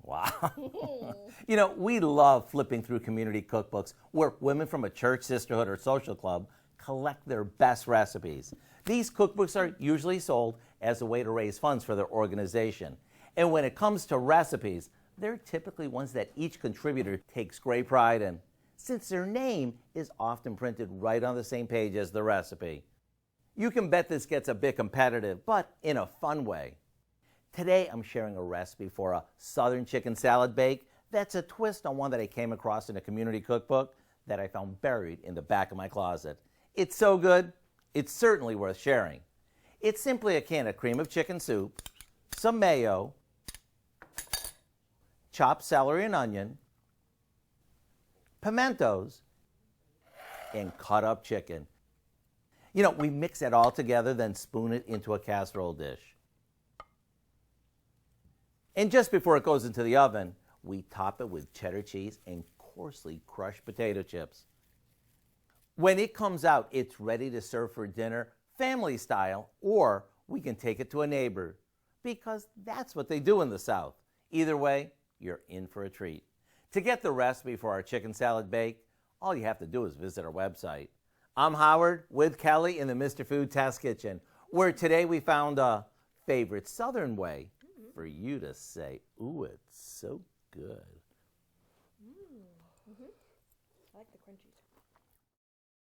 Wow. We love flipping through community cookbooks where women from a church, sisterhood, or social club collect their best recipes. These cookbooks are usually sold as a way to raise funds for their organization. And when it comes to recipes, they're typically ones that each contributor takes great pride in, since their name is often printed right on the same page as the recipe. You can bet this gets a bit competitive, but in a fun way. Today, I'm sharing a recipe for a Southern chicken salad bake that's a twist on one that I came across in a community cookbook that I found buried in the back of my closet. It's so good, it's certainly worth sharing. It's simply a can of cream of chicken soup, some mayo, chopped celery and onion, pimentos, and cut up chicken. We mix it all together, then spoon it into a casserole dish. And just before it goes into the oven, we top it with cheddar cheese and coarsely crushed potato chips. When it comes out, it's ready to serve for dinner, family style, or we can take it to a neighbor, because that's what they do in the South. Either way, you're in for a treat. To get the recipe for our chicken salad bake, all you have to do is visit our website. I'm Howard with Kelly in the Mr. Food Test Kitchen, where today we found a favorite Southern way for you to say, ooh, it's so good.